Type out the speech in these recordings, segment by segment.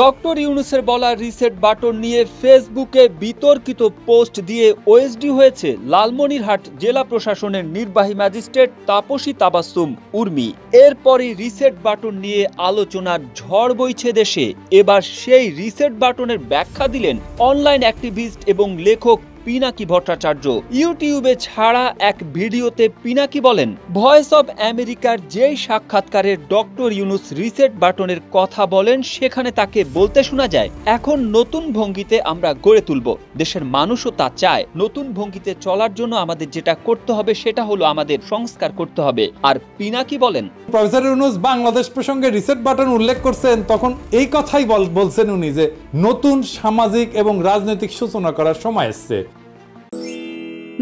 Doctor ইউনূসের বলা reset button নিয়ে ফেসবুকে বিতর্কিত পোস্ট দিয়ে ওএসডি হয়েছে লালমনিরহাট জেলা প্রশাসনের নির্বাহী ম্যাজিস্ট্রেট তাপসী তাবাসসুম উর্মি। এরপরই রিসেট বাটন নিয়ে আলোচনার ঝড় বইছে দেশে। এবার সেই রিসেট বাটনের ব্যাখ্যা দিলেন অনলাইন অ্যাক্টিভিস্ট এবং লেখক পিনাকি ভট্টাচার্য। ইউটিউবে ছাড়া এক ভিডিওতে পিনাকি বলেন, ভয়েস অব আমেরিকার যেই সাক্ষাৎকারে ডক্টর ইউনূস রিসেট বাটনের কথা বলেন সেখানে তাকে বলতে শোনা যায়, এখন নতুন ভঙ্গিতে আমরা গড়ে তুলব। দেশের মানুষও তা চায়। নতুন ভঙ্গিতে চলার জন্য আমাদের যেটা করতে হবে সেটা হলো আমাদের সংস্কার করতে হবে। আর পিনাকি বলেন, প্রফেসর ইউনূস বাংলাদেশ প্রসঙ্গে রিসেট বাটন উল্লেখ করছেন, তখন এই কথাই বলছেন উনি যে নতুন সামাজিক এবং রাজনৈতিক সূচনা করার সময় এসেছে।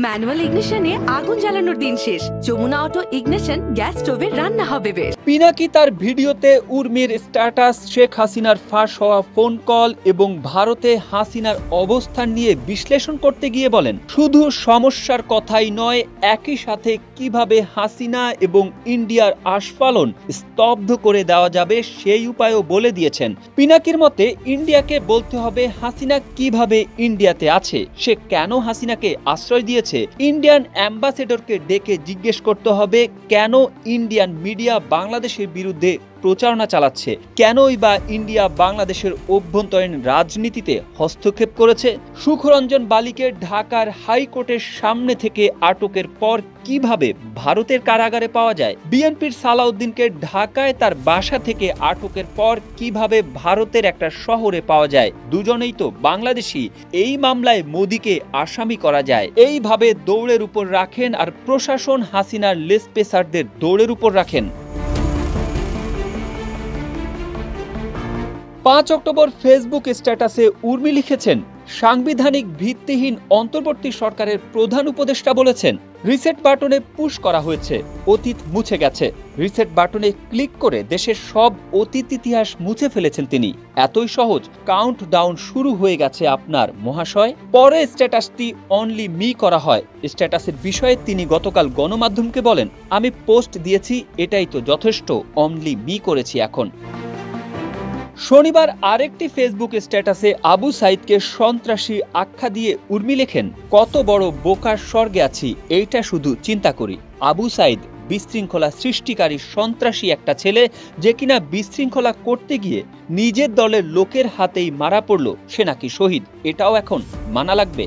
ম্যানুয়াল ইগনিশনে আগুন জ্বালানোর দিন শেষ। যমুনা অটো ইগনিশন গ্যাস স্টোভে রান্না হবে বেশ। পিনাকি তার ভিডিওতে উর্মির স্ট্যাটাস, শেখ হাসিনার ফাঁস হওয়া ফোন কল এবং ভারতে হাসিনার অবস্থান নিয়ে বিশ্লেষণ করতে গিয়ে বলেন, শুধু সমস্যার কথাই নয়, একই সাথে কিভাবে হাসিনা এবং ইন্ডিয়ার আস্ফালন স্তব্ধ করে দেওয়া যাবে সেই উপায়ও বলে দিয়েছেন। পিনাকির মতে ইন্ডিয়াকে বলতে হবে হাসিনা কিভাবে ইন্ডিয়াতে আছে, সে কেন হাসিনাকে আশ্রয় দিয়েছে। ইন্ডিয়ান অ্যাম্বাসেডরকে ডেকে জিজ্ঞেস করতে হবে কেন ইন্ডিয়ান মিডিয়া বাংলাদেশের বিরুদ্ধে প্রচারণা চালাচ্ছে, কেনই বা ইন্ডিয়া বাংলাদেশের অভ্যন্তরীণ রাজনীতিতে হস্তক্ষেপ করেছে। সুখরঞ্জন বালিকে ঢাকার হাইকোর্টের সামনে থেকে আটকের পর কিভাবে ভারতের কারাগারে পাওয়া যায়, বিএনপির সালাউদ্দিনকে ঢাকায় তার বাসা থেকে আটকের পর কিভাবে ভারতের একটা শহরে পাওয়া যায়, দুজনেই তো বাংলাদেশি। এই মামলায় মোদিকে আসামি করা যায়। এইভাবে দৌড়ের উপর রাখেন আর প্রশাসন হাসিনার লেসপেসারদের দৌড়ের উপর রাখেন। 5 অক্টোবর ফেসবুক স্ট্যাটাসে উর্মি লিখেছেন, সাংবিধানিক ভিত্তিহীন অন্তর্বর্তী সরকারের প্রধান উপদেষ্টা বলেছেন, রিসেট বাটনে পুশ করা হয়েছে, অতীত মুছে গেছে। রিসেট বাটনে ক্লিক করে দেশের সব অতীত ইতিহাস মুছে ফেলেছেন তিনি। এতই সহজ, কাউন্ট ডাউন শুরু হয়ে গেছে আপনার মহাশয়। পরে স্ট্যাটাসটি অনলি মি করা হয়। স্ট্যাটাসের বিষয়ে তিনি গতকাল গণমাধ্যমকে বলেন, আমি পোস্ট দিয়েছি, এটাই তো যথেষ্ট, অনলি মি করেছি এখন। শনিবার আরেকটি ফেসবুক স্ট্যাটাসে আবু সাইদকে সন্ত্রাসী আখ্যা দিয়ে উর্মি লেখেন, কত বড় বোকার স্বর্গে আছি এইটা শুধু চিন্তা করি। আবু সাইদ বিশৃঙ্খলা সৃষ্টিকারী সন্ত্রাসী একটা ছেলে, যে কিনা বিশৃঙ্খলা করতে গিয়ে নিজের দলের লোকের হাতেই মারা পড়ল, সে নাকি শহীদ, এটাও এখন মানা লাগবে।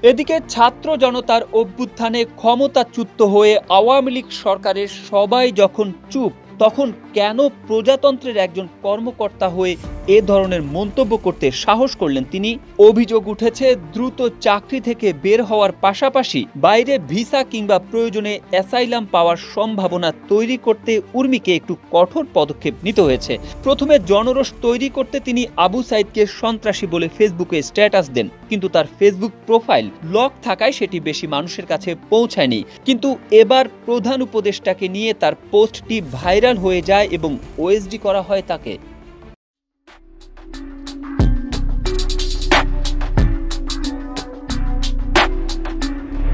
এদিকে ছাত্র জনতার অভ্যুত্থানে ক্ষমতাচ্যুত হয়ে আওয়ামী লীগ সরকারের সবাই যখন চুপ, তখন কেন প্রজাতন্ত্রের একজন কর্মকর্তা হয়ে এ ধরনের মন্তব্য করতে সাহস করলেন তিনি? অভিযোগ উঠেছে, দ্রুত চাকরি থেকে বের হওয়ার পাশাপাশি বাইরে ভিসা কিংবা প্রয়োজনে অ্যাসাইলাম পাওয়ার সম্ভাবনা তৈরি করতে উর্মিকে একটু কঠোর পদক্ষেপ নিতে হয়েছে। প্রথমে জনরোষ তৈরি করতে তিনি আবু সাইদকে সন্ত্রাসী বলে ফেসবুকে স্ট্যাটাস দেন, কিন্তু তার ফেসবুক প্রোফাইল লক থাকায় সেটি বেশি মানুষের কাছে পৌঁছায়নি। কিন্তু এবার প্রধান উপদেষ্টাকে নিয়ে তার পোস্টটি ভাইরাল হয়ে যায় এবং ওএসডি করা হয় তাকে।